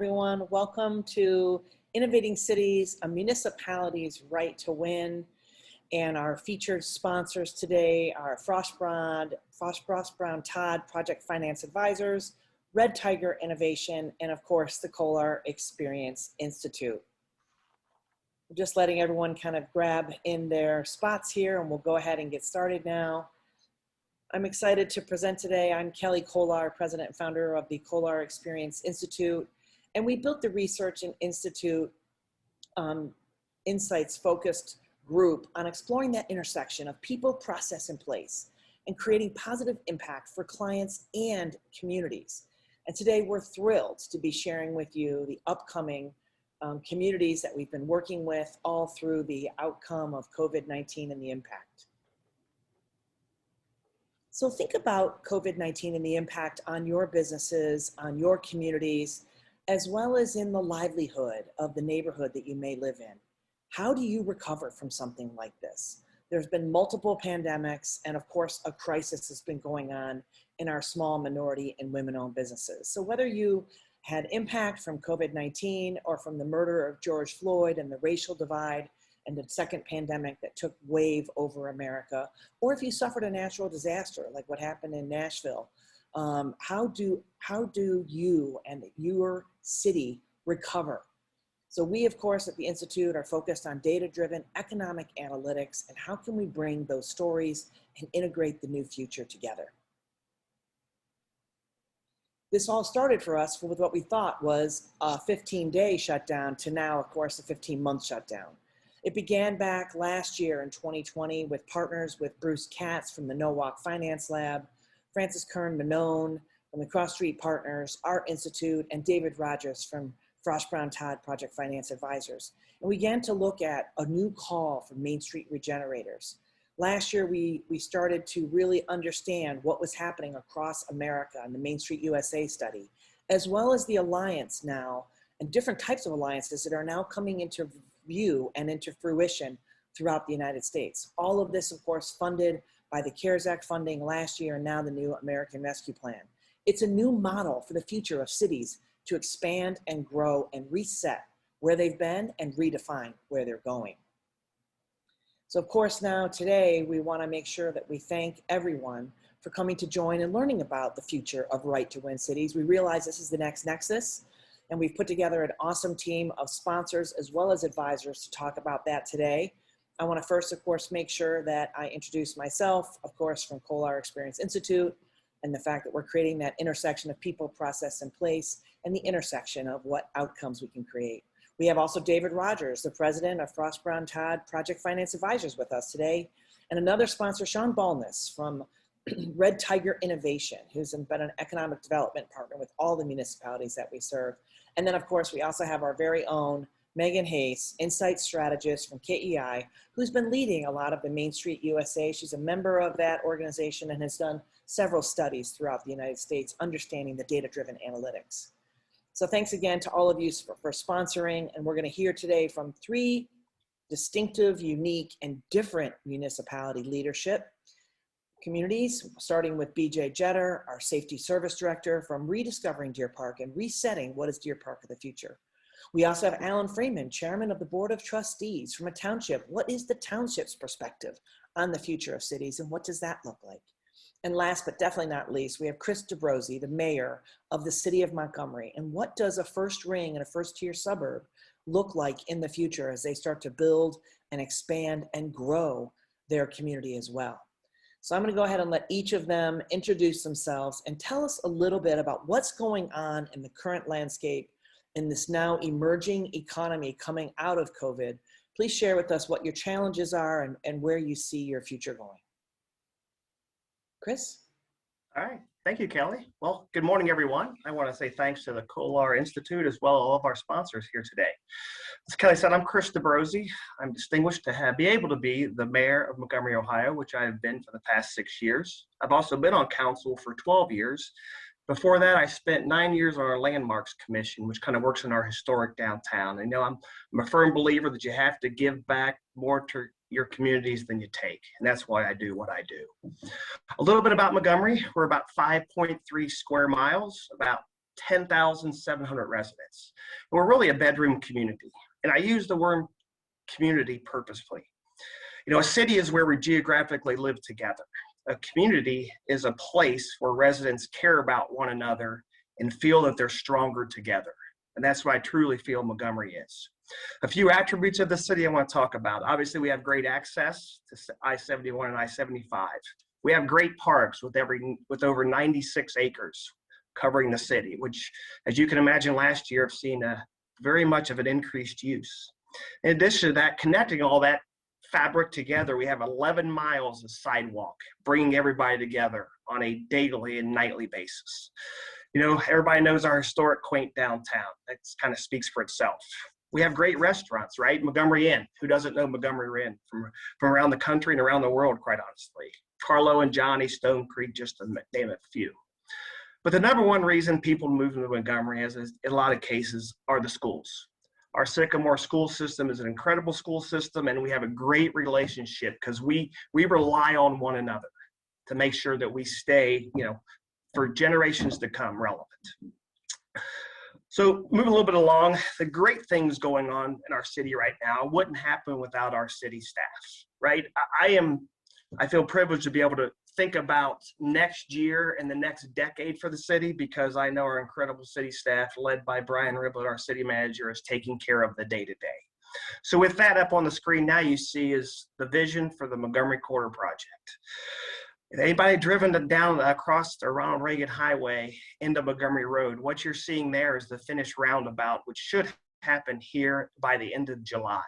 everyone. Welcome to Innovating Cities, a municipality's right to win. And our featured sponsors today are Frost Brown Todd Project Finance Advisors, Red Tiger Innovation, and of course, the Kolar Experience Institute. I'm just letting everyone kind of grab in their spots here, and we'll go ahead and get started now. I'm excited to present today. I'm Kelly Kolar, president and founder of the Kolar Experience Institute. And we built the Research and Institute Insights focused group on exploring that intersection of people, process, and place, and creating positive impact for clients and communities. And today we're thrilled to be sharing with you the upcoming communities that we've been working with all through the outcome of COVID-19 and the impact. So think about COVID-19 and the impact on your businesses, on your communities, as well as in the livelihood of the neighborhood that you may live in. How do you recover from something like this? There's been multiple pandemics, and of course, a crisis has been going on in our small minority and women-owned businesses. So whether you had impact from COVID-19 or from the murder of George Floyd and the racial divide and the second pandemic that took wave over America, or if you suffered a natural disaster like what happened in Nashville, how do you and your city recover? So we, of course, at the Institute are focused on data-driven economic analytics and how can we bring those stories and integrate the new future together. This all started for us with what we thought was a 15-day shutdown to now, of course, a 15-month shutdown. It began back last year in 2020 with partners with Bruce Katz from the No Walk Finance Lab, Francis Kern-Manone from the Cross Street Partners, our Institute, and David Rogers from Frost Brown Todd Project Finance Advisors. And we began to look at a new call for Main Street regenerators. Last year, we started to really understand what was happening across America in the Main Street USA study, as well as the alliance now, and different types of alliances that are now coming into view and into fruition throughout the United States. All of this, of course, funded by the CARES Act funding last year and now the new American Rescue Plan. It's a new model for the future of cities to expand and grow and reset where they've been and redefine where they're going. So of course now today we want to make sure that we thank everyone for coming to join and learning about the future of Right to Win Cities. We realize this is the next nexus, and we've put together an awesome team of sponsors as well as advisors to talk about that today. I want to first, of course, make sure that I introduce myself, of course, from Kolar Experience Institute, and the fact that we're creating that intersection of people, process, and place, and the intersection of what outcomes we can create. We have also David Rogers, the president of Frost Brown Todd Project Finance Advisors with us today, and another sponsor, Sean Ballness from Red Tiger Innovation, who's been an economic development partner with all the municipalities that we serve. And then, of course, we also have our very own Megan Hayes, Insight Strategist from KEI, who's been leading a lot of the Main Street USA. She's a member of that organization and has done several studies throughout the United States, understanding the data-driven analytics. So thanks again to all of you for sponsoring, and we're going to hear today from three distinctive, unique, and different municipality leadership communities, starting with BJ Jetter, our Safety Service Director, from rediscovering Deer Park and resetting what is Deer Park of the future. We also have Alan Freeman, Chairman of the Board of Trustees from a township. What is the township's perspective on the future of cities, and what does that look like? And last but definitely not least, we have Chris DeBrosi, the mayor of the city of Montgomery. And what does a first ring and a first tier suburb look like in the future as they start to build and expand and grow their community as well? So I'm going to go ahead and let each of them introduce themselves and tell us a little bit about what's going on in the current landscape in this now emerging economy coming out of COVID. Please share with us what your challenges are and where you see your future going. Chris? All right. Thank you, Kelly. Well, good morning, everyone. I want to say thanks to the Kolar Institute as well as all of our sponsors here today. As Kelly said, I'm Chris DeBrosi. I'm distinguished to be able to be the mayor of Montgomery, Ohio, which I have been for the past 6 years. I've also been on council for 12 years. Before that, I spent 9 years on our Landmarks Commission, which kind of works in our historic downtown. And, I'm a firm believer that you have to give back more to your communities than you take. And that's why I do what I do. A little bit about Montgomery. We're about 5.3 square miles, about 10,700 residents. We're really a bedroom community. And I use the word community purposefully. You know, a city is where we geographically live together. A community is a place where residents care about one another and feel that they're stronger together. And that's what I truly feel Montgomery is. A few attributes of the city I want to talk about. Obviously, we have great access to I-71 and I-75. We have great parks with over 96 acres covering the city, which, as you can imagine, last year have seen very much of an increased use. In addition to that, connecting all that fabric together, we have 11 miles of sidewalk, bringing everybody together on a daily and nightly basis. You know, everybody knows our historic, quaint downtown. That kind of speaks for itself. We have great restaurants, right? Montgomery Inn. Who doesn't know Montgomery Inn from around the country and around the world, quite honestly? Carlo and Johnny, Stone Creek, just to name a few. But the number one reason people move to Montgomery, as in a lot of cases, are the schools. Our Sycamore school system is an incredible school system, and we have a great relationship because we rely on one another to make sure that we stay, you know, for generations to come relevant. So moving a little bit along, the great things going on in our city right now wouldn't happen without our city staff, right? I feel privileged to be able to think about next year and the next decade for the city because I know our incredible city staff led by Brian Riblet, our city manager, is taking care of the day-to-day. So with that up on the screen now you see is the vision for the Montgomery Corridor project. If anybody driven down across the Ronald Reagan Highway into Montgomery Road, what you're seeing there is the finished roundabout, which should happen here by the end of July.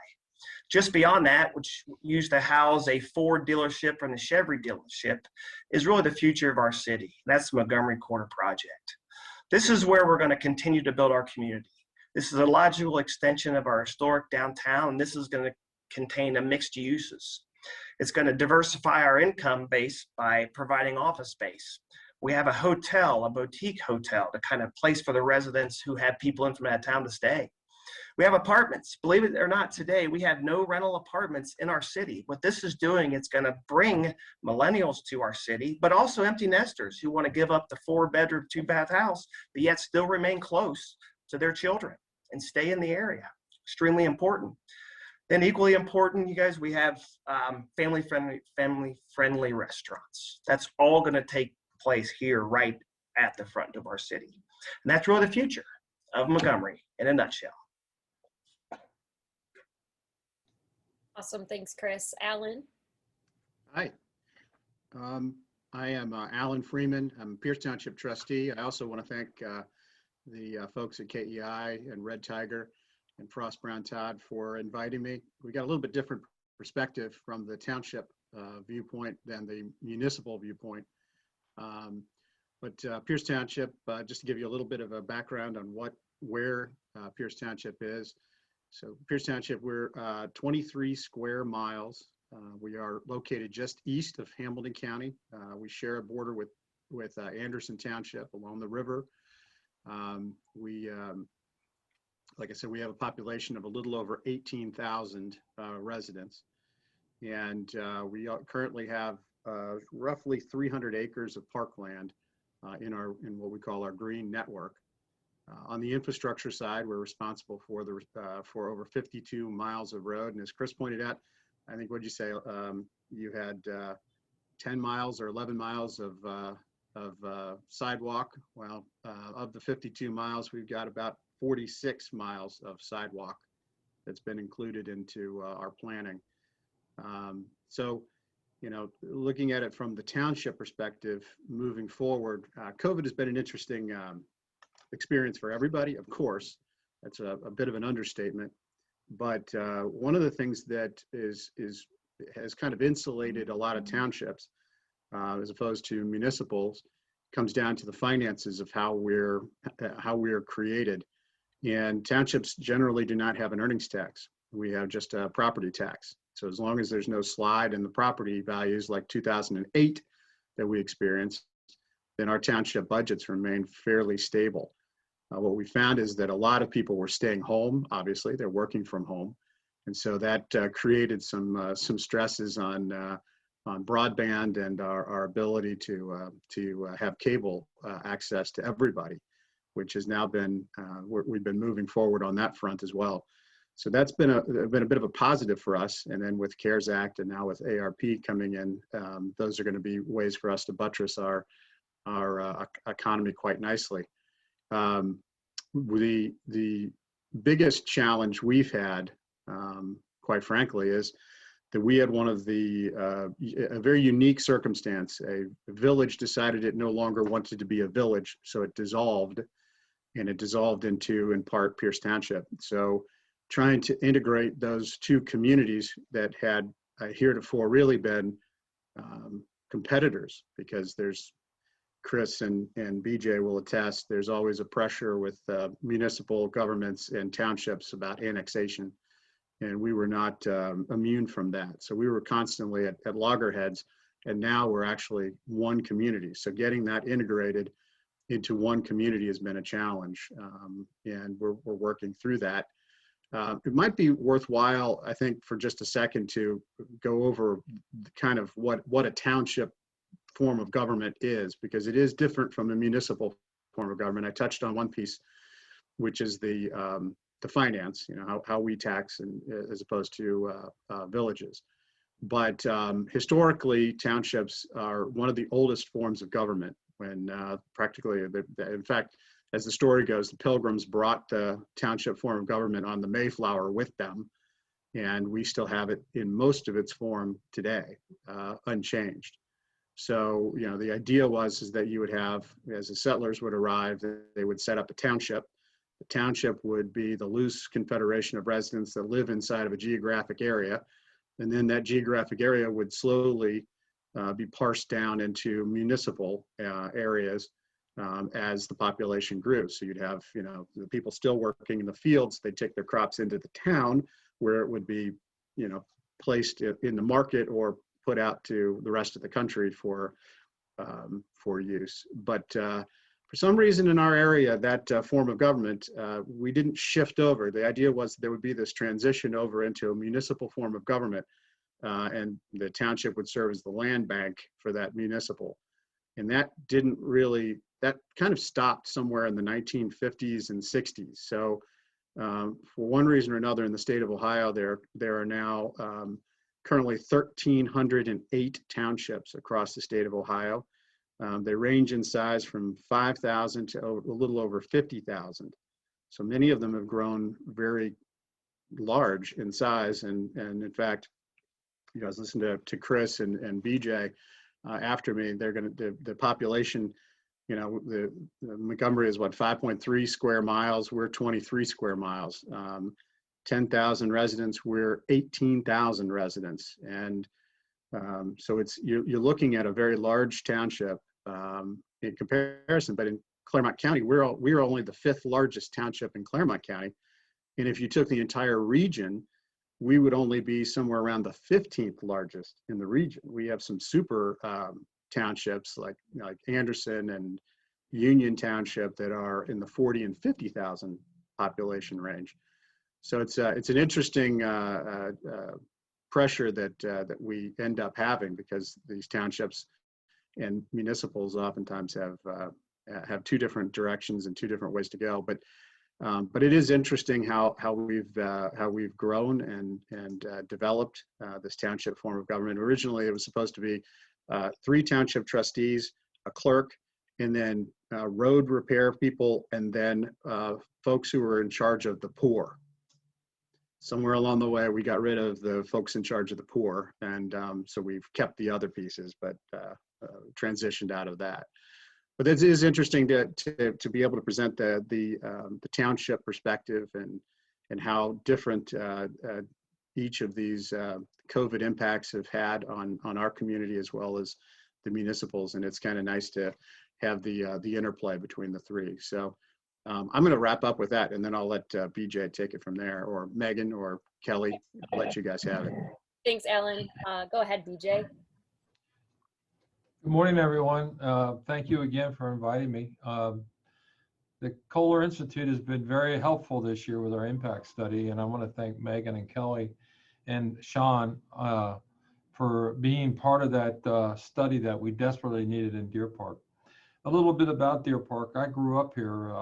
Just beyond that, which used to house a Ford dealership and a Chevy dealership, is really the future of our city. That's the Montgomery Corridor project. This is where we're going to continue to build our community. This is a logical extension of our historic downtown, and this is going to contain a mixed uses. It's going to diversify our income base by providing office space. We have a hotel, a boutique hotel, the kind of place for the residents who have people in from out of town to stay. We have apartments. Believe it or not, today we have no rental apartments in our city. What this is doing, it's going to bring millennials to our city, but also empty nesters who want to give up the 4-bedroom, 2-bath house, but yet still remain close to their children and stay in the area. Extremely important. Then equally important, you guys, we have family-friendly restaurants. That's all going to take place here right at the front of our city. And that's really the future of Montgomery in a nutshell. Awesome. Thanks, Chris. Alan? Hi. I am Alan Freeman. I'm a Pierce Township trustee. I also want to thank the folks at KEI and Red Tiger and Frost Brown Todd for inviting me. We got a little bit different perspective from the township viewpoint than the municipal viewpoint. But Pierce Township, just to give you a little bit of a background on where Pierce Township is. So Pierce Township, we're 23 square miles. We are located just east of Hamilton County. We share a border with Anderson Township along the river. Like I said, we have a population of a little over 18,000 residents. And we currently have roughly 300 acres of parkland in what we call our green network. On the infrastructure side, we're responsible for over 52 miles of road. And as Chris pointed out, I think, what'd you say? You had 10 miles or 11 miles of sidewalk. Well, of the 52 miles, we've got about 46 miles of sidewalk that's been included into our planning. So, you know, looking at it from the township perspective, moving forward, COVID has been an interesting experience for everybody, of course. That's a bit of an understatement. But one of the things that has kind of insulated a lot of townships, as opposed to municipals, comes down to the finances of how we're created. And townships generally do not have an earnings tax. We have just a property tax. So as long as there's no slide in the property values like 2008 that we experienced, then our township budgets remain fairly stable. What we found is that a lot of people were staying home. Obviously, they're working from home, and so that created some stresses on broadband and our ability to have cable access to everybody. which has now been, we've been moving forward on that front as well. So that's been a bit of a positive for us. And then with CARES Act and now with ARP coming in, those are going to be ways for us to buttress our economy quite nicely. The biggest challenge we've had, quite frankly, is that we had one of a very unique circumstance. A village decided it no longer wanted to be a village, so it dissolved, and it dissolved into, in part, Pierce Township. So trying to integrate those two communities that had heretofore really been competitors, because there's, Chris and BJ will attest, there's always a pressure with municipal governments and townships about annexation. And we were not immune from that. So we were constantly at loggerheads, and now we're actually one community. So getting that integrated into one community has been a challenge, and we're working through that. It might be worthwhile, I think, for just a second to go over kind of what a township form of government is, because it is different from a municipal form of government. I touched on one piece, which is the finance, how we tax, and as opposed to villages. But historically, townships are one of the oldest forms of government. When practically, in fact, as the story goes, the Pilgrims brought the township form of government on the Mayflower with them, and we still have it in most of its form today, unchanged. So, the idea is that you would have, as the settlers would arrive, they would set up a township. The township would be the loose confederation of residents that live inside of a geographic area. And then that geographic area would slowly be parsed down into municipal areas as the population grew. So you'd have, the people still working in the fields, they take their crops into the town where it would be, placed in the market or put out to the rest of the country for use. But for some reason in our area, that form of government, we didn't shift over. The idea was there would be this transition over into a municipal form of government, and the township would serve as the land bank for that municipal. And that kind of stopped somewhere in the 1950s and 60s. So for one reason or another in the state of Ohio, there are now currently 1,308 townships across the state of Ohio. They range in size from 5,000 to a little over 50,000. So many of them have grown very large in size. And in fact, I was listening to Chris and BJ after me. They're going to, the population, the Montgomery is 5.3 square miles. We're 23 square miles. 10,000 residents, we're 18,000 residents. And so you're looking at a very large township in comparison, but in Claremont County, we're only the 5th largest township in Claremont County. And if you took the entire region, we would only be somewhere around the 15th largest in the region. We have some super townships like Anderson and Union Township that are in the 40 and 50,000 population range. So it's an interesting pressure that we end up having, because these townships and municipals oftentimes have two different directions and two different ways to go. But it is interesting how we've grown and developed this township form of government. Originally, it was supposed to be 3 township trustees, a clerk, and then road repair people, and then folks who were in charge of the poor. Somewhere along the way, we got rid of the folks in charge of the poor, and so we've kept the other pieces, but transitioned out of that. But it is interesting to be able to present the township perspective and how different each of these COVID impacts have had on our community as well as the municipals, and it's kind of nice to have the interplay between the three. So. I'm going to wrap up with that, and then I'll let BJ take it from there, or Megan or Kelly. I'll let you guys have it. Thanks, Alan. Go ahead, BJ. Good morning, everyone. Thank you again for inviting me. The Kohler Institute has been very helpful this year with our impact study, and I want to thank Megan and Kelly and Sean for being part of that study that we desperately needed in Deer Park. A little bit about Deer Park. I grew up here.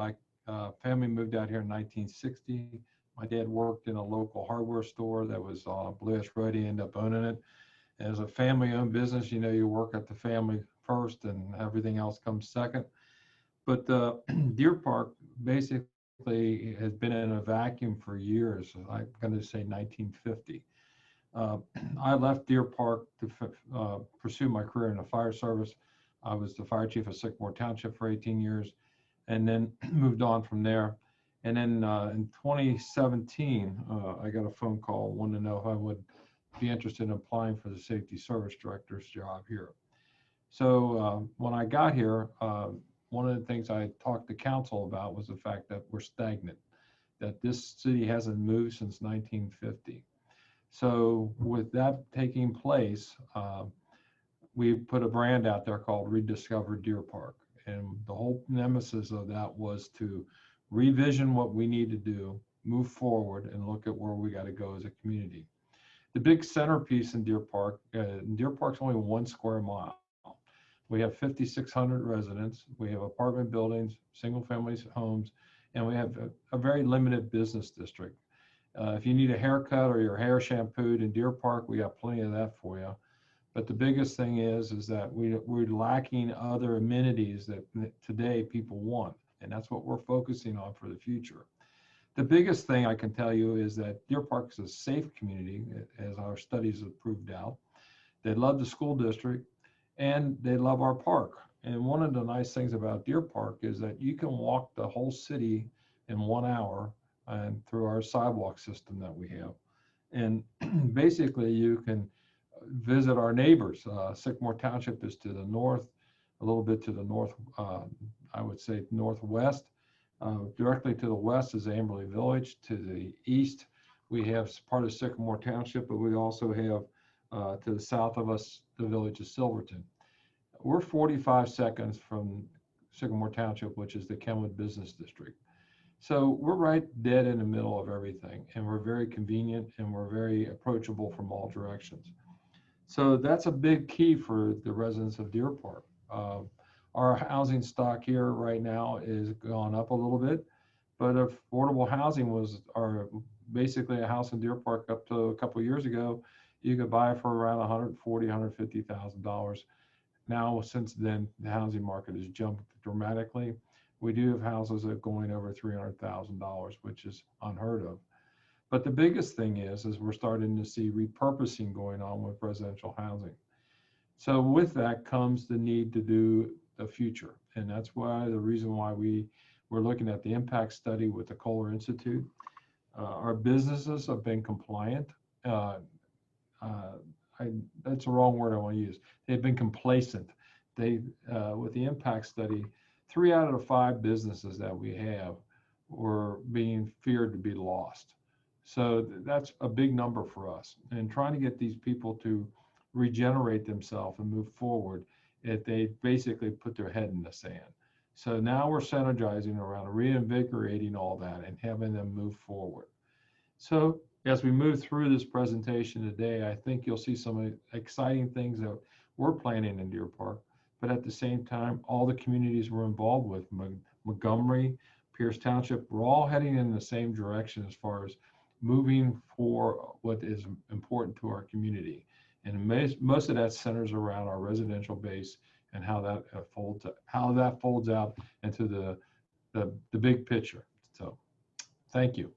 Family moved out here in 1960. My dad worked in a local hardware store that was on Blue Ash Road. He ended up owning it. As a family-owned business, you know, you work at the family first and everything else comes second. But Deer Park basically has been in a vacuum for years. I'm going to say 1950. I left Deer Park to pursue my career in the fire service. I was the fire chief of Sycamore Township for 18 years and then moved on from there. And then in 2017, I got a phone call, wanted to know if I would be interested in applying for the safety service director's job here. So when I got here, one of the things I talked to council about was the fact that we're stagnant, that this city hasn't moved since 1950. So with that taking place, we put a brand out there called Rediscover Deer Park. And the whole nemesis of that was to revision what we need to do, move forward, and look at where we got to go as a community. The big centerpiece in Deer Park's only 1 square mile. We have 5,600 residents. We have apartment buildings, single family homes, and we have a very limited business district. If you need a haircut or your hair shampooed in Deer Park, we got plenty of that for you. But the biggest thing is that we're lacking other amenities that today people want, and that's what we're focusing on for the future. The biggest thing I can tell you is that Deer Park is a safe community, as our studies have proved out. They love the school district, and they love our park. And one of the nice things about Deer Park is that you can walk the whole city in 1 hour and through our sidewalk system that we have. And basically you can visit our neighbors. Sycamore Township is to the north, a little bit to the north, I would say northwest. Directly to the west is Amberley Village. To the east, we have part of Sycamore Township, but we also have to the south of us, the village of Silverton. We're 45 seconds from Sycamore Township, which is the Kenwood Business District. So we're right dead in the middle of everything, and we're very convenient and we're very approachable from all directions. So that's a big key for the residents of Deer Park. Our housing stock here right now is gone up a little bit, but affordable housing was basically a house in Deer Park up to a couple of years ago. You could buy for around $140,000, $150,000. Now, since then, the housing market has jumped dramatically. We do have houses that are going over $300,000, which is unheard of. But the biggest thing is we're starting to see repurposing going on with residential housing. So with that comes the need to do the future. And that's why the reason why we're looking at the impact study with the Kohler Institute. Our businesses have been compliant. That's the wrong word I want to use. They've been complacent. With the impact study, 3 out of the 5 businesses that we have were being feared to be lost. So that's a big number for us. And trying to get these people to regenerate themselves and move forward, they basically put their head in the sand. So now we're synergizing around reinvigorating all that and having them move forward. So as we move through this presentation today, I think you'll see some exciting things that we're planning in Deer Park, but at the same time, all the communities we're involved with, Montgomery, Pierce Township, we're all heading in the same direction as far as moving for what is important to our community. And most of that centers around our residential base and how that folds out into the big picture. So thank you.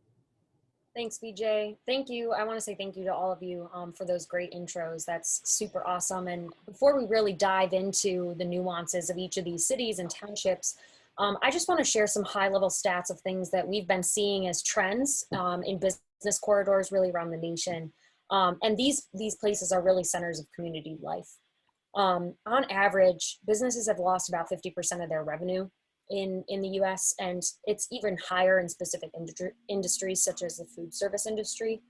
Thanks, BJ. Thank you. I want to say thank you to all of you for those great intros. That's super awesome. And before we really dive into the nuances of each of these cities and townships, I just want to share some high-level stats of things that we've been seeing as trends in business corridors really around the nation. And these places are really centers of community life. On average, businesses have lost about 50% of their revenue in the US, and it's even higher in specific industries such as the food service industry.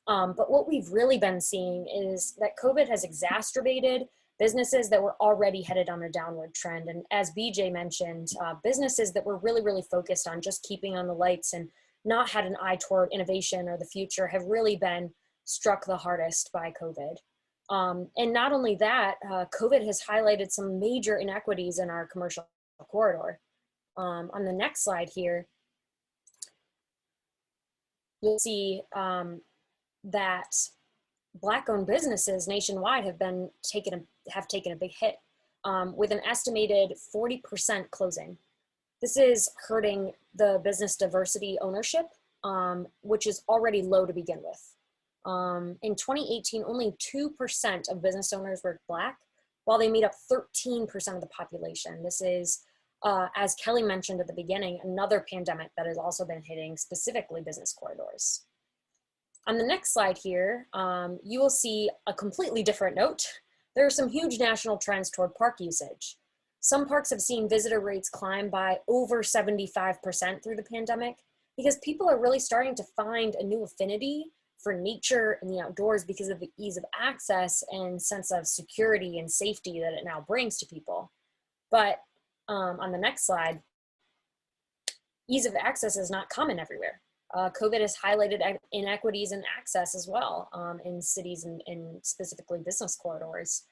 But what we've really been seeing is that COVID has exacerbated businesses that were already headed on a downward trend. And as BJ mentioned, businesses that were really, really focused on just keeping on the lights and not had an eye toward innovation or the future have really been struck the hardest by COVID. And not only that, COVID has highlighted some major inequities in our commercial corridor. On the next slide here, you'll see that Black-owned businesses nationwide have taken a big hit, with an estimated 40% closing. This is hurting the business diversity ownership, which is already low to begin with. In 2018, only 2% of business owners were Black, while they made up 13% of the population. This is, as Kelly mentioned at the beginning, another pandemic that has also been hitting specifically business corridors. On the next slide here, you will see a completely different note. There are some huge national trends toward park usage. Some parks have seen visitor rates climb by over 75% through the pandemic, because people are really starting to find a new affinity for nature and the outdoors because of the ease of access and sense of security and safety that it now brings to people. But on the next slide, ease of access is not common everywhere. COVID has highlighted inequities in access as well in cities and specifically business corridors.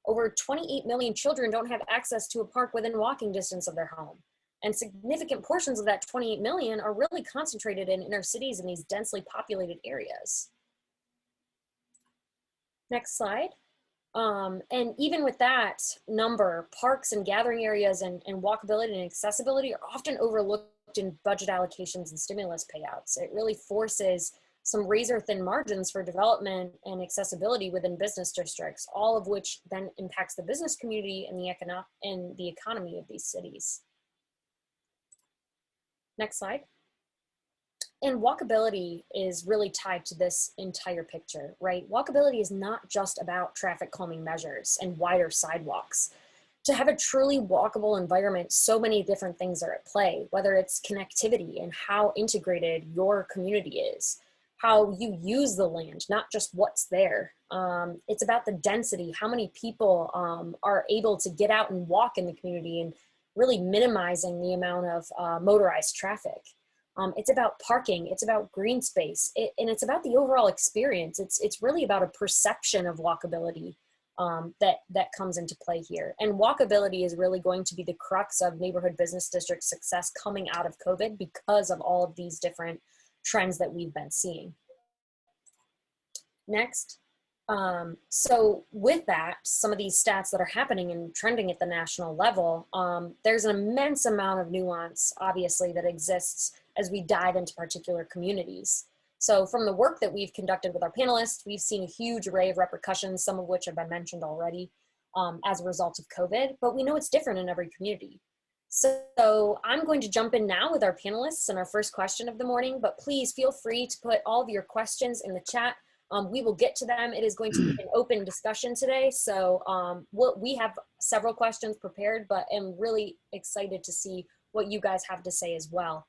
Over 28 million children don't have access to a park within walking distance of their home. And significant portions of that 28 million are really concentrated in inner cities in these densely populated areas. Next slide. And even with that number, parks and gathering areas and walkability and accessibility are often overlooked in budget allocations and stimulus payouts. It really forces some razor thin margins for development and accessibility within business districts, all of which then impacts the business community and the economy of these cities. Next slide. And walkability is really tied to this entire picture, right? Walkability is not just about traffic calming measures and wider sidewalks. To have a truly walkable environment, so many different things are at play, whether it's connectivity and how integrated your community is, how you use the land, not just what's there. It's about the density, how many people are able to get out and walk in the community, and really minimizing the amount of motorized traffic. It's about parking, it's about green space, and it's about the overall experience. It's really about a perception of walkability that comes into play here. And walkability is really going to be the crux of neighborhood business district success coming out of COVID, because of all of these different trends that we've been seeing. Next. So with that, some of these stats that are happening and trending at the national level, there's an immense amount of nuance, obviously, that exists as we dive into particular communities. So from the work that we've conducted with our panelists, we've seen a huge array of repercussions, some of which have been mentioned already as a result of COVID, but we know it's different in every community. So I'm going to jump in now with our panelists and our first question of the morning, but please feel free to put all of your questions in the chat. We will get to them. It is going to be an open discussion today. So we have several questions prepared, but I'm really excited to see what you guys have to say as well.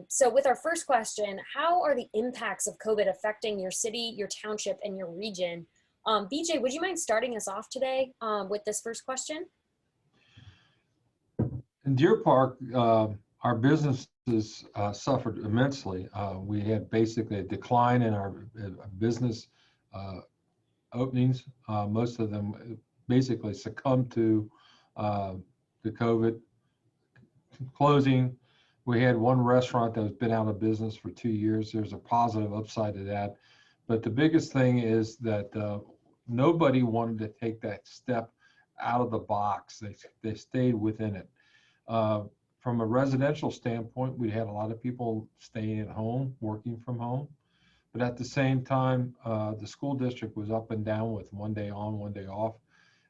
So with our first question, how are the impacts of COVID affecting your city, your township, and your region? BJ, would you mind starting us off today with this first question? In Deer Park, our businesses suffered immensely. We had basically a decline in our business openings. Most of them basically succumbed to the COVID closing. We had one restaurant that has been out of business for 2 years. There's a positive upside to that. But the biggest thing is that nobody wanted to take that step out of the box. They stayed within it. From a residential standpoint, we had a lot of people staying at home, working from home. But at the same time, the school district was up and down with one day on, one day off.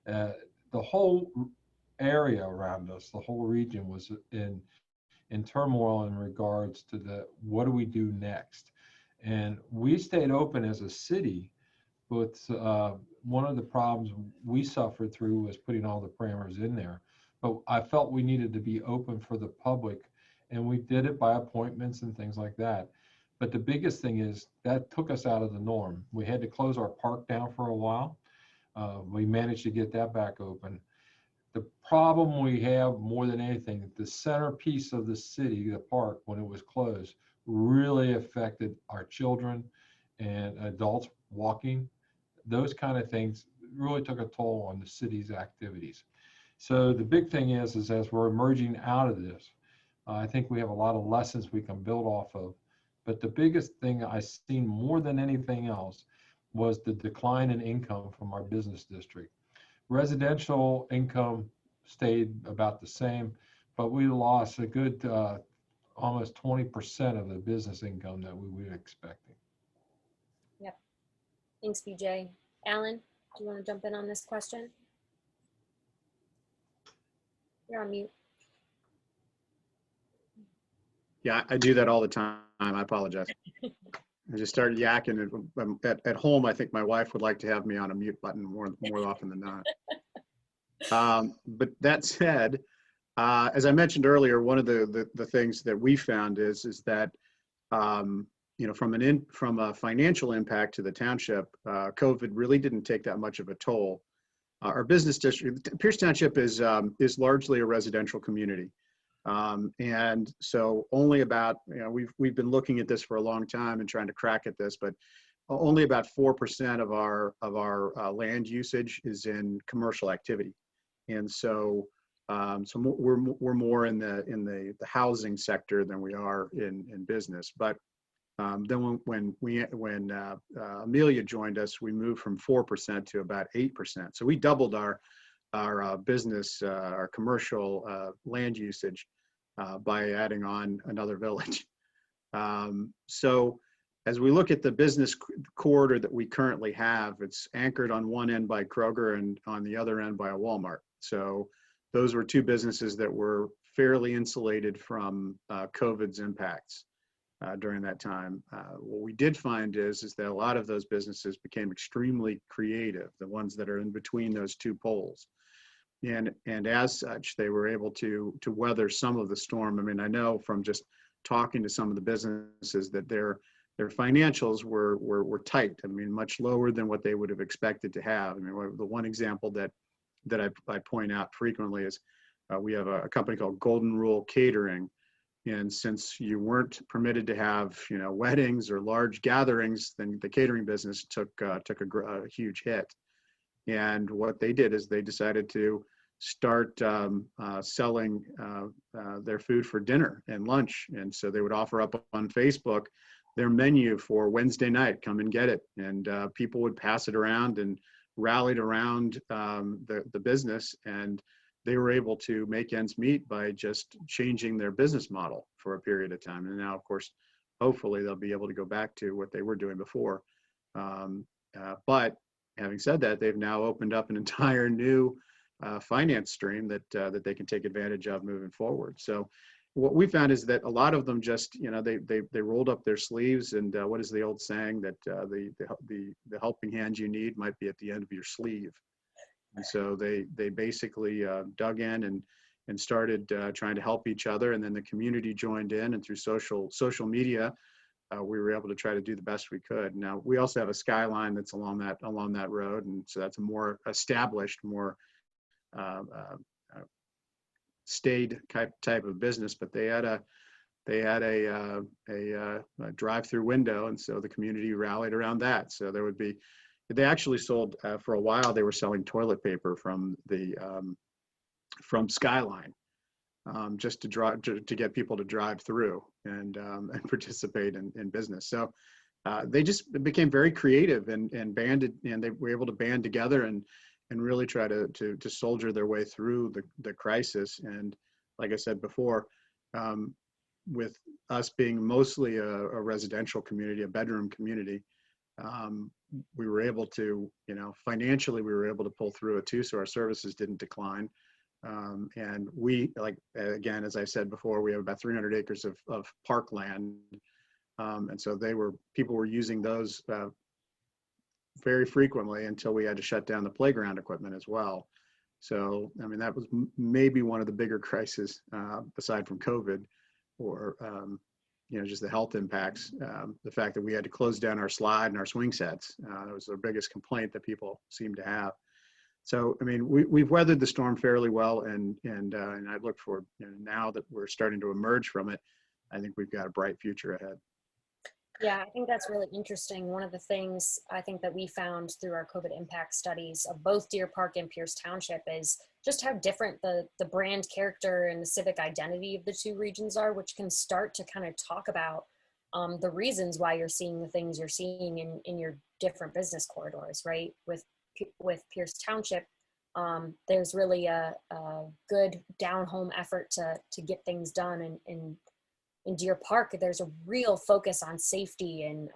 The whole area around us, the whole region was in turmoil in regards to what do we do next? And we stayed open as a city, but one of the problems we suffered through was putting all the parameters in there. But I felt we needed to be open for the public, and we did it by appointments and things like that. But the biggest thing is that took us out of the norm. We had to close our park down for a while. We managed to get that back open. The problem we have more than anything, the centerpiece of the city, the park, when it was closed, really affected our children and adults walking. Those kind of things really took a toll on the city's activities. So the big thing is as we're emerging out of this, I think we have a lot of lessons we can build off of. But the biggest thing I seen more than anything else was the decline in income from our business district. Residential income stayed about the same, but we lost a good almost 20% of the business income that we were expecting. Yep. Thanks, BJ. Alan, do you want to jump in on this question? You're on mute. Yeah, I do that all the time. I apologize. I just started yakking. At home, I think my wife would like to have me on a mute button more often than not. But that said, as I mentioned earlier, one of the things that we found is that you know, from a financial impact to the township, COVID really didn't take that much of a toll. Our business district, Pierce Township, is largely a residential community. And so only about, you know, we've been looking at this for a long time and trying to crack at this, but only about 4% of our land usage is in commercial activity. And so, we're more in the housing sector than we are in business. But then when Amelia joined us, we moved from 4% to about 8%. So we doubled our business, our commercial land usage by adding on another village. So as we look at the business corridor that we currently have, it's anchored on one end by Kroger and on the other end by a Walmart. So those were two businesses that were fairly insulated from COVID's impacts during that time. What we did find is that a lot of those businesses became extremely creative, the ones that are in between those two poles. And as such, they were able to weather some of the storm. I mean, I know from just talking to some of the businesses that their financials were tight. I mean, much lower than what they would have expected to have. I mean, the one example that I point out frequently is we have a company called Golden Rule Catering. And since you weren't permitted to have, you know, weddings or large gatherings, then the catering business took a huge hit. And what they did is they decided to start selling their food for dinner and lunch. And so they would offer up on Facebook their menu for Wednesday night, come and get it. And people would pass it around and rallied around the business. And they were able to make ends meet by just changing their business model for a period of time. And now, of course, hopefully they'll be able to go back to what they were doing before. But having said that, they've now opened up an entire new finance stream that they can take advantage of moving forward. So what we found is that a lot of them just, you know, they rolled up their sleeves, and what is the old saying that the helping hand you need might be at the end of your sleeve. And so they basically dug in and started trying to help each other, and then the community joined in, and through social media, we were able to try to do the best we could. Now we also have a Skyline that's along that road, and so that's a more established, more staid type of business. But they had a drive-through window, and so the community rallied around that. So there would be. They actually sold for a while. They were selling toilet paper from Skyline, just to get people to drive through and participate in business. So they just became very creative and banded, and they were able to band together and really try to soldier their way through the crisis. And like I said before, with us being mostly a residential community, a bedroom community. We were able to, you know, financially, we were able to pull through it too. So our services didn't decline. And we, like, again, as I said before, we have about 300 acres of parkland. And so people were using those very frequently until we had to shut down the playground equipment as well. So, I mean, that was maybe one of the bigger crises aside from COVID, or, you know, just the health impacts, the fact that we had to close down our slide and our swing sets. That was their biggest complaint that people seem to have. So, I mean, we've weathered the storm fairly well, and I look for, you know, now that we're starting to emerge from it, I think we've got a bright future ahead. Yeah, I think that's really interesting. One of the things I think that we found through our COVID impact studies of both Deer Park and Pierce Township is just how different the brand character and the civic identity of the two regions are, which can start to kind of talk about the reasons why you're seeing the things you're seeing in your different business corridors, right? With Pierce Township, there's really a good down-home effort to get things done, and in Deer Park, there's a real focus on safety and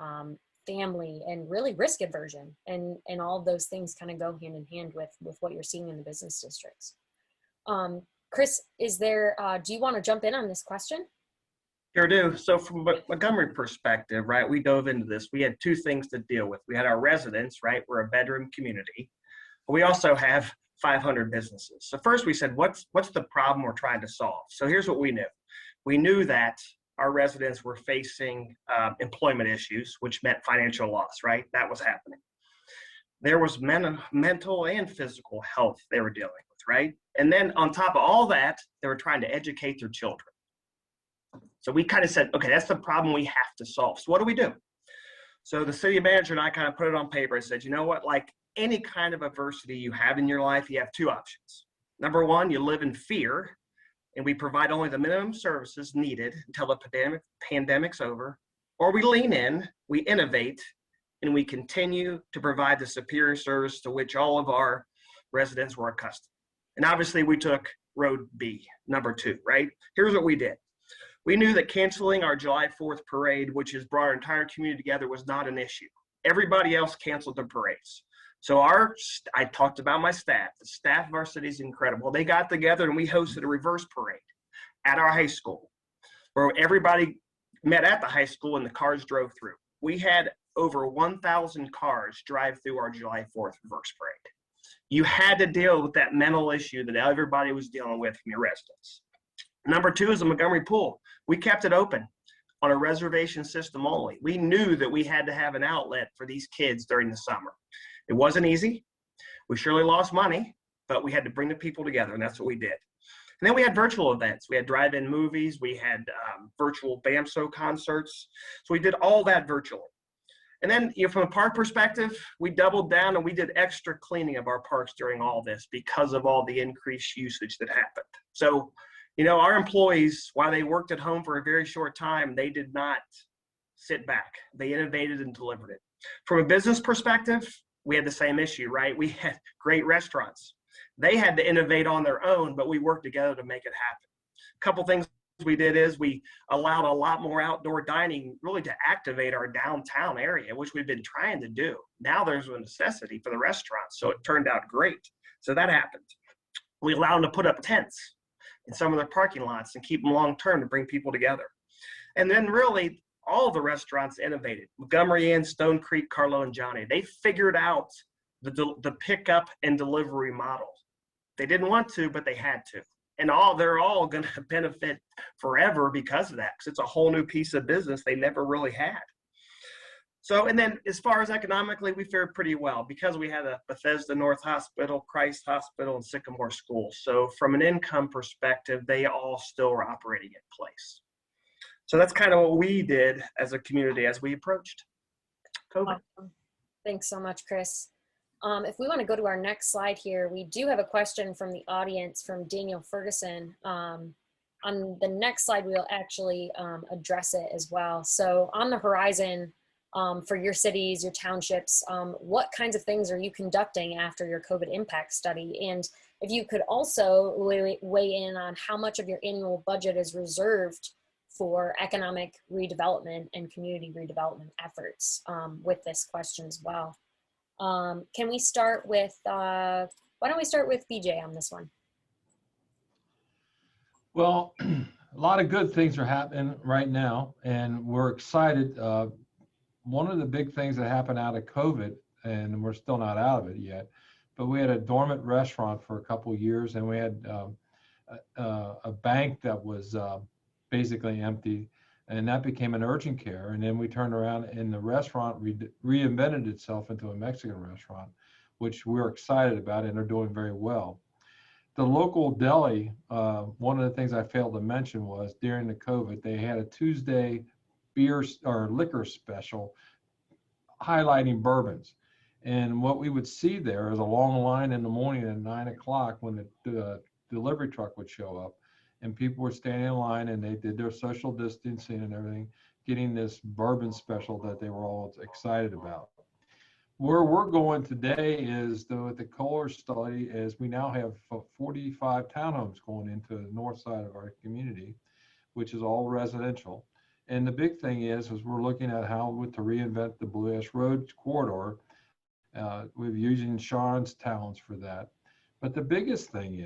family and really risk aversion, and all of those things kind of go hand in hand with what you're seeing in the business districts. Chris, is there? Do you want to jump in on this question? Sure do. So from a Montgomery perspective, right, we dove into this. We had two things to deal with. We had our residents, right? We're a bedroom community. But we also have 500 businesses. So first we said, what's the problem we're trying to solve? So here's what we knew. We knew that our residents were facing employment issues, which meant financial loss, right? That was happening. There was mental and physical health they were dealing with, right? And then on top of all that, they were trying to educate their children. So we kind of said, okay, that's the problem we have to solve. So what do we do? So the city manager and I kind of put it on paper and said, you know what, like any kind of adversity you have in your life, you have two options. Number one, you live in fear, and we provide only the minimum services needed until the pandemic's over, or we lean in, we innovate, and we continue to provide the superior service to which all of our residents were accustomed. And obviously we took road B, number two, right? Here's what we did. We knew that canceling our July 4th parade, which has brought our entire community together, was not an issue. Everybody else canceled their parades. So I talked about my staff. The staff of our city is incredible. They got together and we hosted a reverse parade at our high school where everybody met at the high school and the cars drove through. We had over 1,000 cars drive through our July 4th reverse parade. You had to deal with that mental issue that everybody was dealing with from your residents. Number two is the Montgomery Pool. We kept it open on a reservation system only. We knew that we had to have an outlet for these kids during the summer. It wasn't easy. We surely lost money, but we had to bring the people together, and that's what we did. And then we had virtual events. We had drive-in movies. We had virtual BAMSO concerts. So we did all that virtually. And then from a park perspective, we doubled down and we did extra cleaning of our parks during all this because of all the increased usage that happened. So, our employees, while they worked at home for a very short time, they did not sit back. They innovated and delivered it. From a business perspective, we had the same issue, right? We had great restaurants. They had to innovate on their own, but we worked together to make it happen. A couple things we did is we allowed a lot more outdoor dining really to activate our downtown area, which we've been trying to do. Now there's a necessity for the restaurants, so it turned out great. So that happened. We allowed them to put up tents in some of their parking lots and keep them long-term to bring people together. And then really all the restaurants innovated. Montgomery Inn, Stone Creek, Carlo and Johnny, they figured out the pickup and delivery model. They didn't want to, but they had to. And they're all going to benefit forever because of that, because it's a whole new piece of business they never really had. So, and then as far as economically, we fared pretty well because we had a Bethesda North Hospital, Christ Hospital, and Sycamore School. So from an income perspective, they all still were operating in place. So that's kind of what we did as a community as we approached COVID. Awesome. Thanks so much, Chris. If we want to go to our next slide here, we do have a question from the audience from Daniel Ferguson. On the next slide, we'll actually address it as well. So on the horizon, for your cities, your townships, what kinds of things are you conducting after your COVID impact study? And if you could also weigh in on how much of your annual budget is reserved for economic redevelopment and community redevelopment efforts with this question as well. Can we start with, why don't we start with BJ on this one? Well, a lot of good things are happening right now, and we're excited. One of the big things that happened out of COVID, and we're still not out of it yet, but we had a dormant restaurant for a couple of years, and we had a bank that was basically empty, and that became an urgent care. And then we turned around and the restaurant reinvented itself into a Mexican restaurant, which we're excited about and are doing very well. The Local Deli, one of the things I failed to mention was during the COVID, they had a Tuesday beer or liquor special highlighting bourbons. And what we would see there is a long line in the morning at 9 o'clock when the delivery truck would show up, and people were standing in line and they did their social distancing and everything, getting this bourbon special that they were all excited about. Where we're going today is, though, at the Kohler study, is we now have 45 townhomes going into the north side of our community, which is all residential. And the big thing is we're looking at how to reinvent the Blue Ash Road corridor. We're using Sean's talents for that. But the biggest thing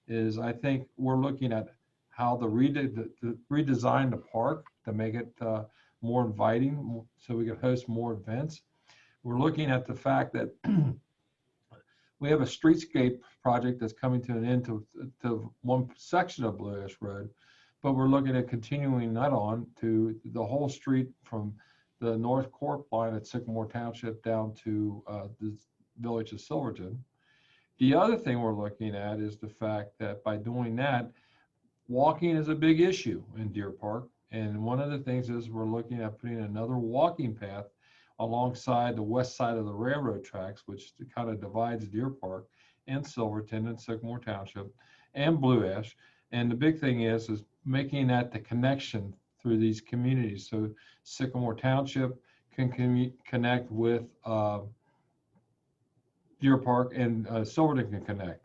is I think we're looking at how to redesign the park to make it more inviting so we can host more events. We're looking at the fact that we have a streetscape project that's coming to an end to one section of Blue Ash Road, but we're looking at continuing that on to the whole street from the North Corp line at Sycamore Township down to the village of Silverton. The other thing we're looking at is the fact that by doing that, walking is a big issue in Deer Park. And one of the things is we're looking at putting another walking path alongside the west side of the railroad tracks, which kind of divides Deer Park and Silverton and Sycamore Township and Blue Ash. And the big thing is making that the connection through these communities. So Sycamore Township can connect with Deer Park, and Silverton can connect.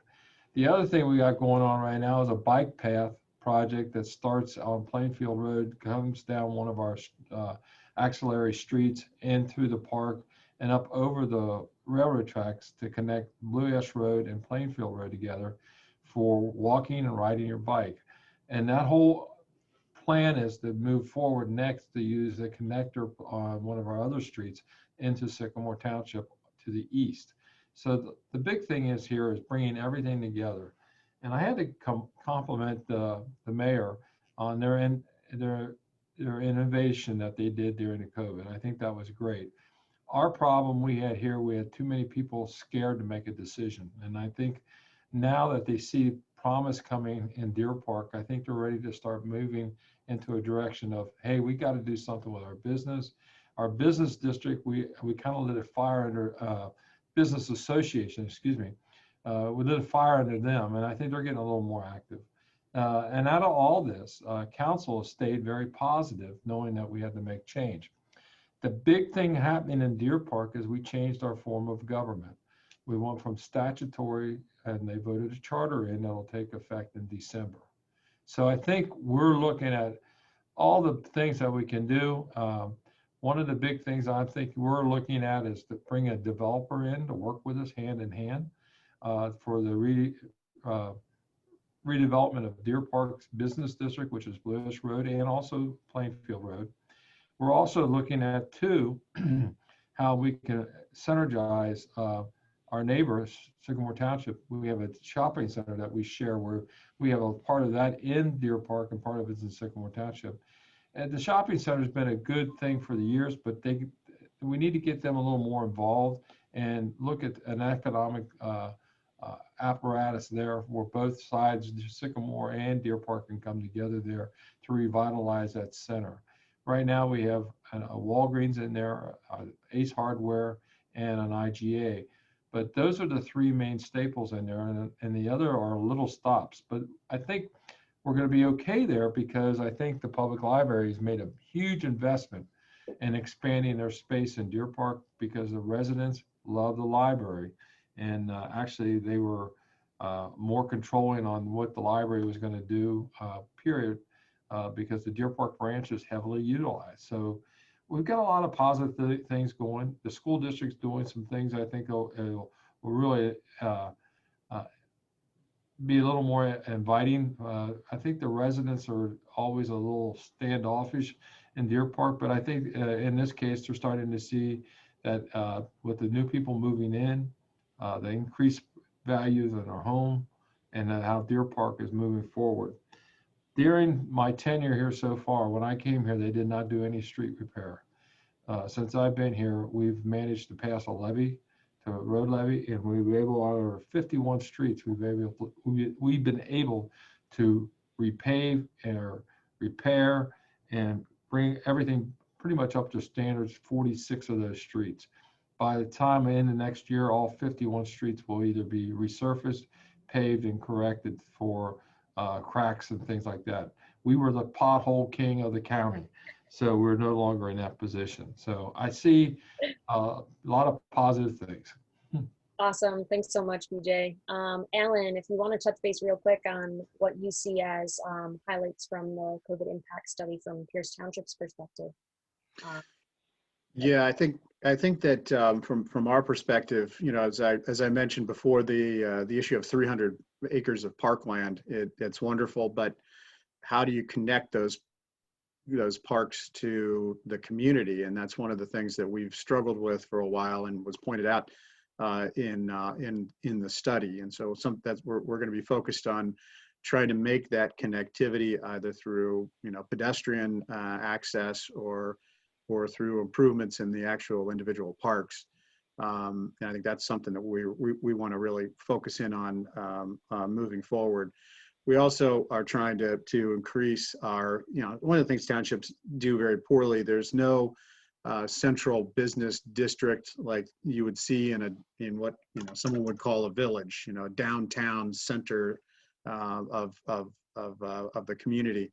The other thing we got going on right now is a bike path project that starts on Plainfield Road, comes down one of our axillary streets in through the park and up over the railroad tracks to connect Blue Ash Road and Plainfield Road together for walking and riding your bike. And that whole plan is to move forward next to use the connector on one of our other streets into Sycamore Township to the east. So the big thing is here is bringing everything together. And I had to compliment the mayor on their innovation that they did during the COVID. I think that was great. Our problem we had here, we had too many people scared to make a decision. And I think now that they see promise coming in Deer Park, I think they're ready to start moving into a direction of, hey, we got to do something with our business. Our business district, we kind of lit a fire under business association, excuse me. We lit a fire under them, and I think they're getting a little more active. And out of all this, council has stayed very positive, knowing that we had to make change. The big thing happening in Deer Park is we changed our form of government. We went from statutory, and they voted a charter in that'll take effect in December. So I think we're looking at all the things that we can do. One of the big things I think we're looking at is to bring a developer in to work with us hand in hand for the redevelopment of Deer Park's business district, which is Blue Ash Road, and also Plainfield Road. We're also looking at, too, how we can synergize our neighbors, Sycamore Township. We have a shopping center that we share where we have a part of that in Deer Park and part of it's in Sycamore Township. And the shopping center has been a good thing for the years, but we need to get them a little more involved and look at an economic apparatus there where both sides, Sycamore and Deer Park, can come together there to revitalize that center. Right now we have a Walgreens in there, Ace Hardware, and an IGA. But those are the three main staples in there, and the other are little stops. But I think we're going to be okay there because I think the public library has made a huge investment in expanding their space in Deer Park because the residents love the library. And actually, they were more controlling on what the library was going to do, period, because the Deer Park branch is heavily utilized. So we've got a lot of positive things going. The school district's doing some things I think will really be a little more inviting. I think the residents are always a little standoffish in Deer Park, but I think in this case, they're starting to see that with the new people moving in, the increased values in our home, and how Deer Park is moving forward. During my tenure here so far, when I came here, they did not do any street repair. Since I've been here, we've managed to pass a levy, to a road levy, and we were able, on our 51 streets, we've been able to repave and repair and bring everything pretty much up to standards, 46 of those streets. By the time in the next year, all 51 streets will either be resurfaced, paved, and corrected for cracks and things like that. We were the pothole king of the county, so we're no longer in that position. So I see a lot of positive things. Awesome. Thanks so much, BJ. Alan, if you want to touch base real quick on what you see as highlights from the COVID impact study from Pierce Township's perspective. Yeah, I think that from our perspective, you know, as I mentioned before, the issue of 300 acres of parkland, it's wonderful, but how do you connect those parks to the community? And that's one of the things that we've struggled with for a while and was pointed out in the study. And so we're going to be focused on trying to make that connectivity either through, you know, pedestrian access or through improvements in the actual individual parks. And I think that's something that we want to really focus in on moving forward. We also are trying to increase our, you know, one of the things townships do very poorly, there's no central business district like you would see in what, you know, someone would call a village, you know, a downtown center of the community.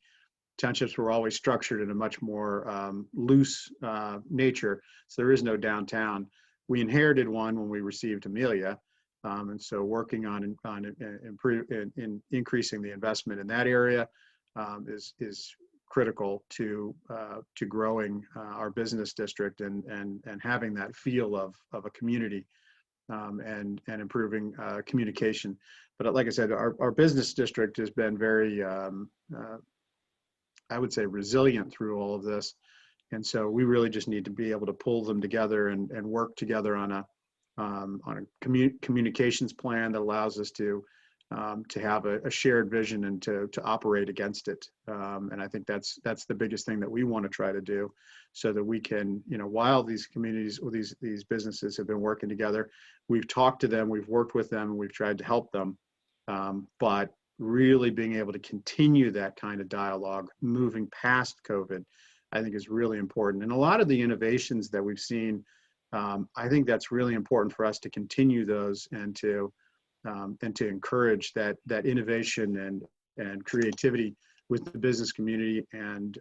Townships were always structured in a much more loose nature, so there is no downtown. We inherited one when we received Amelia, and so working on increasing the investment in that area is critical to growing our business district and having that feel of a community and improving communication. But like I said, our business district has been very I would say resilient through all of this. And so we really just need to be able to pull them together and work together on a communications plan that allows us to have a shared vision and to operate against it. And I think that's the biggest thing that we want to try to do, so that we can, you know, while these communities or these businesses have been working together, we've talked to them, we've worked with them, and we've tried to help them. But really being able to continue that kind of dialogue moving past COVID, I think is really important. And a lot of the innovations that we've seen, I think that's really important for us to continue those and to encourage that innovation and creativity with the business community and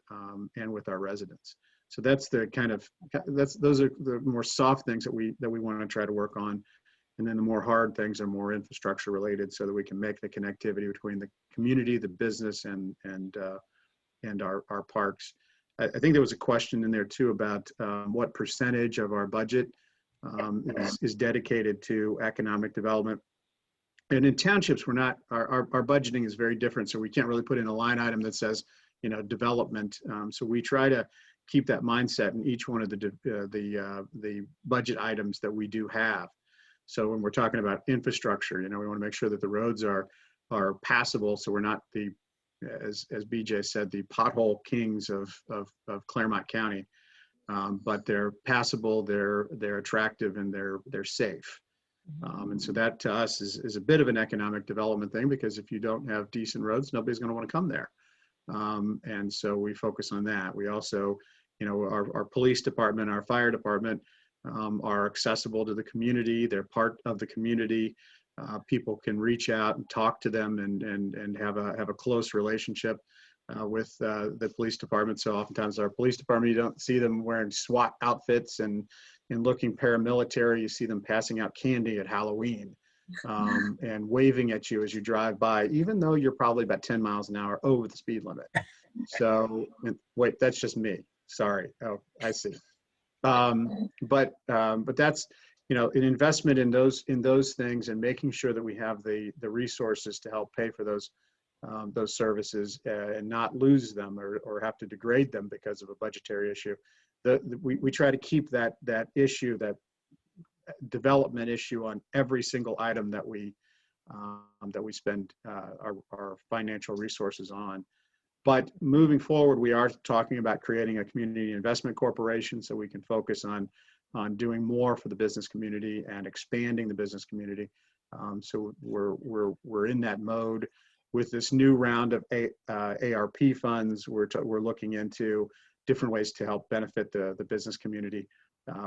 with our residents. So those are the more soft things that we want to try to work on. And then the more hard things are more infrastructure related, so that we can make the connectivity between the community, the business, and our parks. I think there was a question in there too about what percentage of our budget is dedicated to economic development. And in townships, our budgeting is very different, so we can't really put in a line item that says, you know, development. So we try to keep that mindset in each one of the budget items that we do have. So when we're talking about infrastructure, you know, we want to make sure that the roads are passable, so we're not as BJ said, the pothole kings of Claremont County, but they're passable, they're attractive, and they're safe. And so that to us is a bit of an economic development thing, because if you don't have decent roads, nobody's going to want to come there. And so we focus on that. We also, you know, our police department, our fire department are accessible to the community. They're part of the community. People can reach out and talk to them and have a close relationship with the police department. So oftentimes our police department, you don't see them wearing SWAT outfits and looking paramilitary. You see them passing out candy at Halloween and waving at you as you drive by, even though you're probably about 10 miles an hour over the speed limit. So wait, that's just me. Sorry. Oh, I see. But that's, you know, an investment in those things and making sure that we have the resources to help pay for those services and not lose them or have to degrade them because of a budgetary issue. We try to keep that issue, that development issue, on every single item that we spend our financial resources on. But moving forward, we are talking about creating a community investment corporation, so we can focus on doing more for the business community and expanding the business community. So we're in that mode. With this new round of ARP funds, we're looking into different ways to help benefit the business community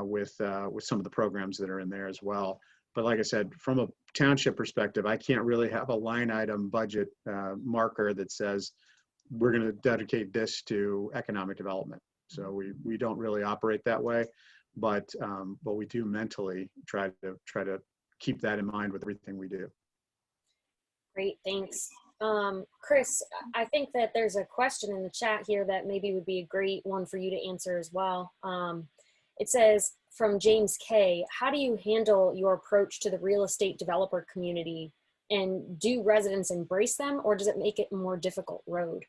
with some of the programs that are in there as well. But like I said, from a township perspective, I can't really have a line item budget marker that says we're going to dedicate this to economic development. So we don't really operate that way, but we do mentally try to keep that in mind with everything we do. Great, thanks. Chris, I think that there's a question in the chat here that maybe would be a great one for you to answer as well. It says, from James K, how do you handle your approach to the real estate developer community, and do residents embrace them, or does it make it a more difficult road?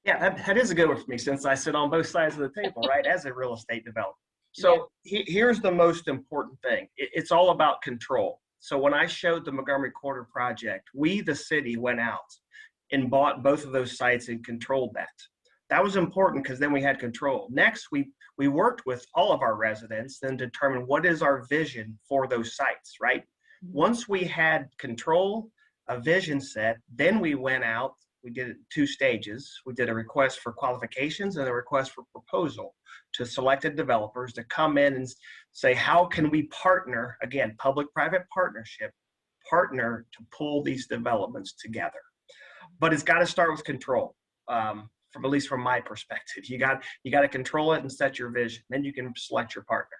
Yeah, that is a good one for me, since I sit on both sides of the table, right, as a real estate developer. So here's the most important thing. It's all about control. So when I showed the Montgomery Quarter project, we, the city, went out and bought both of those sites and controlled that. That was important because then we had control. Next, we worked with all of our residents and determined what is our vision for those sites, right? Once we had control, a vision set, then we went out, we did it 2 stages. We did a request for qualifications and a request for proposal to selected developers to come in and say, how can we partner, again, public-private partnership, partner to pull these developments together. But it's got to start with control. From at least from my perspective, you got to control it and set your vision. Then you can select your partner.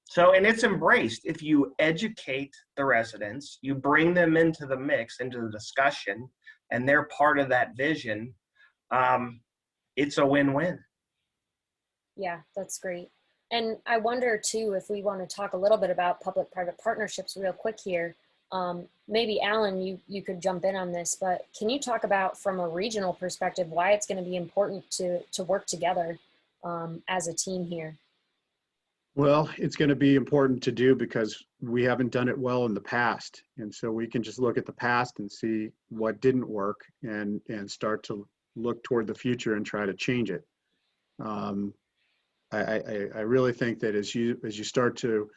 So, and it's embraced. If you educate the residents, you bring them into the mix, into the discussion, and they're part of that vision, it's a win-win. Yeah, that's great. And I wonder too, if we want to talk a little bit about public-private partnerships real quick here. Maybe Alan, you could jump in on this, but can you talk about, from a regional perspective, why it's going to be important to work together as a team here? Well, it's going to be important to do because we haven't done it well in the past. And so we can just look at the past and see what didn't work and start to look toward the future and try to change it. I really think that as you start to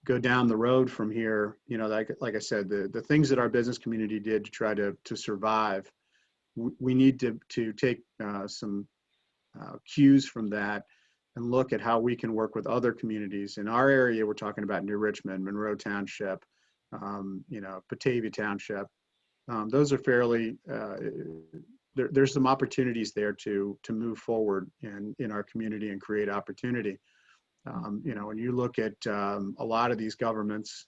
go down the road from here, you know, like I said, the things that our business community did to try to survive, we need to take some cues from that and look at how we can work with other communities. In our area, we're talking about New Richmond, Monroe Township, you know, Batavia Township. Those are fairly, there's some opportunities there to move forward in our community and create opportunity. You know, when you look at a lot of these governments,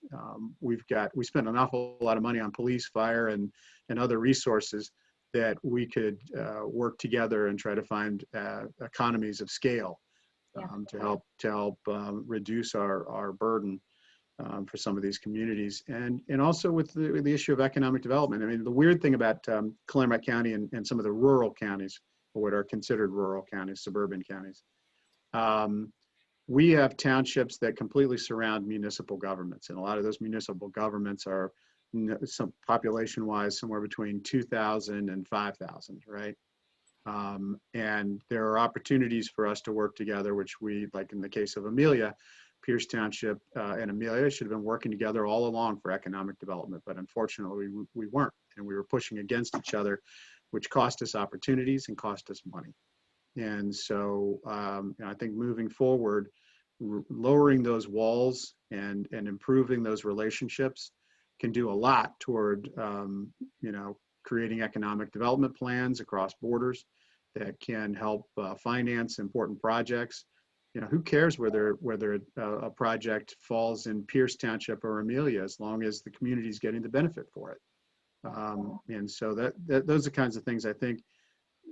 we spend an awful lot of money on police, fire, and other resources that we could work together and try to find economies of scale to help reduce our burden for some of these communities, and also with the issue of economic development. I mean, the weird thing about Columbia County and some of the rural counties, or what are considered rural counties, suburban counties, we have townships that completely surround municipal governments, and a lot of those municipal governments are, some population-wise, somewhere between 2,000 and 5,000, right? And there are opportunities for us to work together, which we, like in the case of Amelia, Pierce Township and Amelia should have been working together all along for economic development, but unfortunately we weren't, and we were pushing against each other, which cost us opportunities and cost us money. And so I think moving forward, lowering those walls and improving those relationships can do a lot toward you know, creating economic development plans across borders that can help finance important projects. You know, who cares whether a project falls in Pierce Township or Amelia, as long as the community is getting the benefit for it. And so those are the kinds of things I think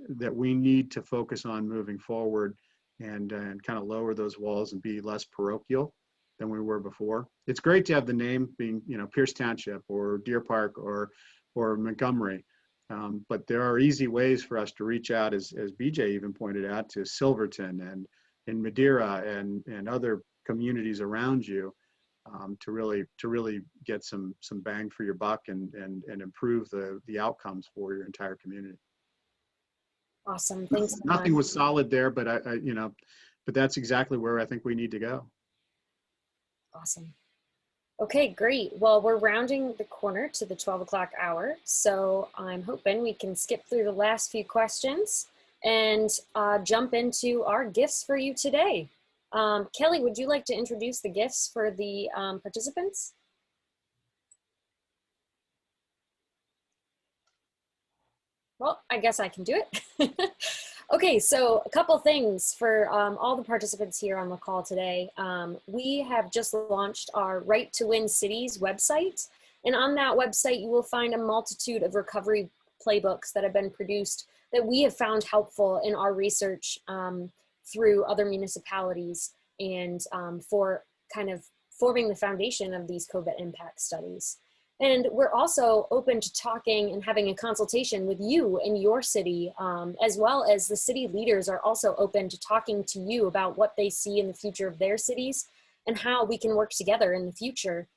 that we need to focus on moving forward, and kind of lower those walls and be less parochial than we were before. It's great to have the name being, you know, Pierce Township or Deer Park or Montgomery. But there are easy ways for us to reach out, as BJ even pointed out, to Silverton and Madeira and other communities around you, to really get some bang for your buck and improve the outcomes for your entire community. Awesome, thanks. Nothing was solid there, but but that's exactly where I think we need to go. Awesome. Okay, great. Well, we're rounding the corner to the 12 o'clock hour, so I'm hoping we can skip through the last few questions. and jump into our gifts for you today. Kelly, would you like to introduce the gifts for the participants? Well, I guess I can do it. Okay, so a couple things for all the participants here on the call today. We have just launched our Right to Win Cities website. And on that website, you will find a multitude of recovery playbooks that have been produced that we have found helpful in our research through other municipalities and for kind of forming the foundation of these Cobit impact studies. And we're also open to talking and having a consultation with you in your city, as well as the city leaders are also open to talking to you about what they see in the future of their cities and how we can work together in the future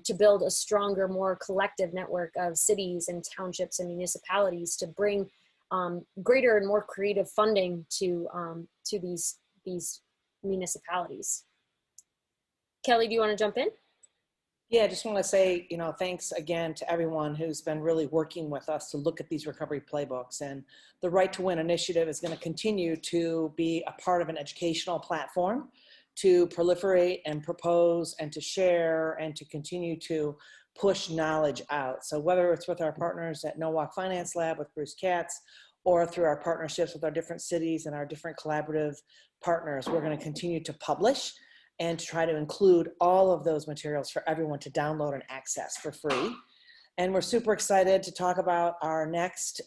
to build a stronger, more collective network of cities and townships and municipalities to bring greater and more creative funding to these municipalities. Kelly, do you want to jump in? Yeah, I just want to say, thanks again to everyone who's been really working with us to look at these recovery playbooks. And the Right to Win initiative is going to continue to be a part of an educational platform to proliferate and propose and to share and to continue to push knowledge out. So whether it's with our partners at No Walk Finance Lab with Bruce Katz, or through our partnerships with our different cities and our different collaborative partners, we're going to continue to publish and to try to include all of those materials for everyone to download and access for free. And we're super excited to talk about our next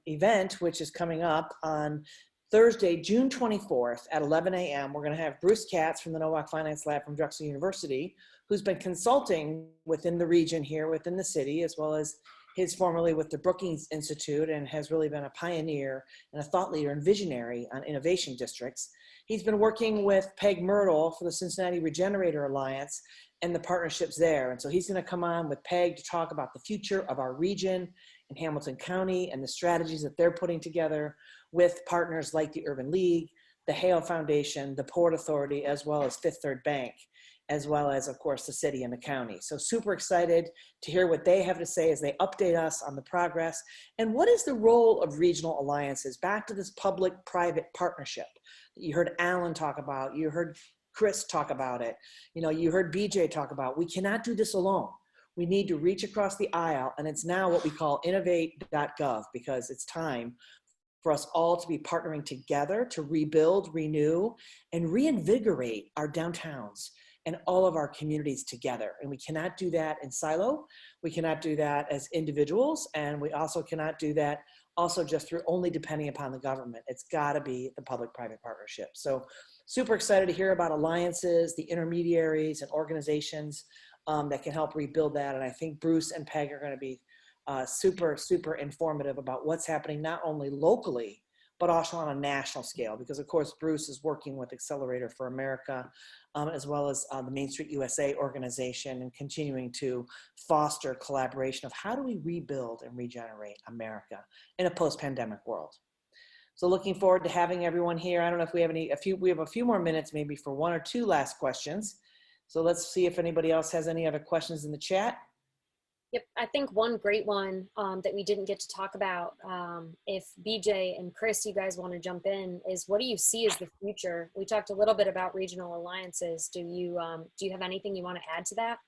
event, which is coming up on Thursday, June 24th at 11 a.m. We're going to have Bruce Katz from the No Walk Finance Lab from Drexel University, who's been consulting within the region here within the city, as well as his formerly with the Brookings Institute, and has really been a pioneer and a thought leader and visionary on innovation districts. He's been working with Peg Myrtle for the Cincinnati Regenerator Alliance and the partnerships there. And so he's going to come on with Peg to talk about the future of our region in Hamilton County and the strategies that they're putting together with partners like the Urban League, the Hale Foundation, the Port Authority, as well as Fifth Third Bank, as well as, of course, the city and the county. So super excited to hear what they have to say as they update us on the progress. And what is the role of regional alliances? Back to this public-private partnership that you heard Alan talk about, you heard Chris talk about it, you heard BJ talk about. We cannot do this alone. We need to reach across the aisle, and it's now what we call innovate.gov, because it's time for us all to be partnering together to rebuild, renew, and reinvigorate our downtowns and all of our communities together. And we cannot do that in silo. We cannot do that as individuals. And we also cannot do that also just through only depending upon the government. It's gotta be the public-private partnership. So super excited to hear about alliances, the intermediaries and organizations that can help rebuild that. And I think Bruce and Peg are gonna be super, super informative about what's happening, not only locally, but also on a national scale, because of course, Bruce is working with Accelerator for America, as well as the Main Street USA organization, and continuing to foster collaboration of how do we rebuild and regenerate America in a post-pandemic world. So looking forward to having everyone here. I don't know if we have we have a few more minutes maybe for one or two last questions. So let's see if anybody else has any other questions in the chat. Yep, I think one great one that we didn't get to talk about, if BJ and Chris, you guys want to jump in, is what do you see as the future? We talked a little bit about regional alliances. Do you have anything you want to add to that?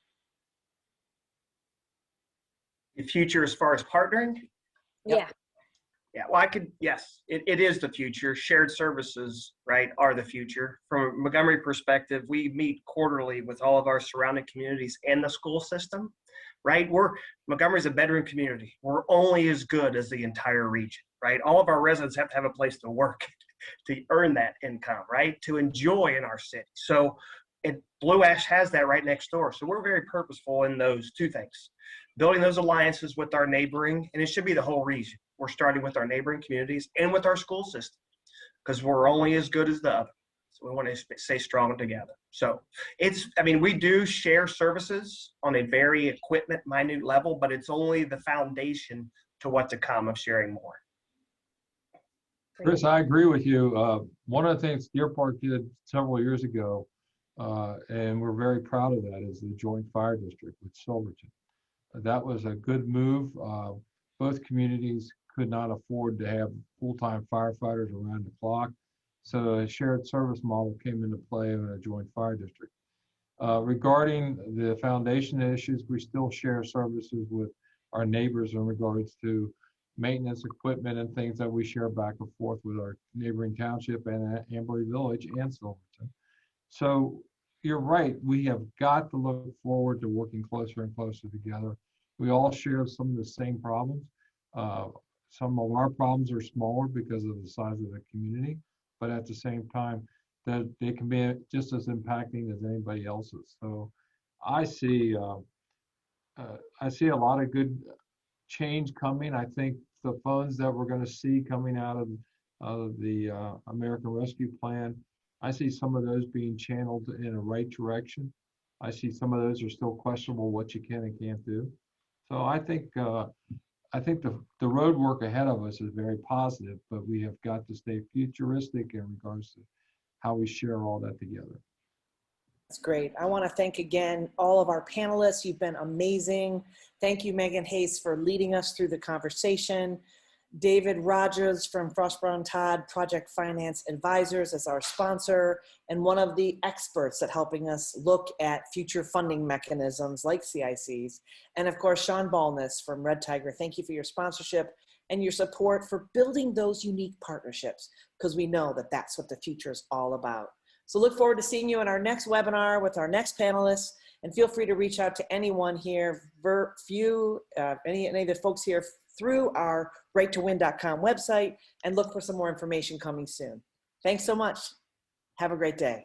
The future as far as partnering? Yep. Yeah. Yeah, well, yes, it is the future. Shared services, right, are the future. From a Montgomery perspective, we meet quarterly with all of our surrounding communities and the school system, right? Montgomery's a bedroom community. We're only as good as the entire region, right? All of our residents have to have a place to work to earn that income, right? To enjoy in our city. So Blue Ash has that right next door. So we're very purposeful in those two things. Building those alliances with our neighboring, and it should be the whole region. We're starting with our neighboring communities and with our school system, because we're only as good as the other. So we want to stay strong together. So we do share services on a very equipment minute level, but it's only the foundation to what to come of sharing more. Chris, I agree with you. One of the things Deer Park did several years ago, and we're very proud of that, is the Joint Fire District with Silverton. That was a good move. Both communities could not afford to have full-time firefighters around the clock. So a shared service model came into play in a joint fire district. Regarding the foundation issues, we still share services with our neighbors in regards to maintenance equipment and things that we share back and forth with our neighboring township and Amberley Village and Silverton. So you're right, we have got to look forward to working closer and closer together. We all share some of the same problems. Some of our problems are smaller because of the size of the community, but at the same time, that they can be just as impacting as anybody else's. So I see a lot of good change coming. I think the funds that we're going to see coming out of the American Rescue Plan, I see some of those being channeled in a right direction. I see some of those are still questionable what you can and can't do. So I think the road work ahead of us is very positive, but we have got to stay futuristic in regards to how we share all that together. That's great. I want to thank again all of our panelists. You've been amazing. Thank you, Megan Hayes, for leading us through the conversation. David Rogers from Frost Brown Todd Project Finance Advisors as our sponsor and one of the experts at helping us look at future funding mechanisms like CICs. And of course, Sean Ballness from Red Tiger. Thank you for your sponsorship and your support for building those unique partnerships, because we know that that's what the future is all about. So look forward to seeing you in our next webinar with our next panelists, and feel free to reach out to anyone here, any of the folks here through our righttowin.com website, and look for some more information coming soon. Thanks so much. Have a great day.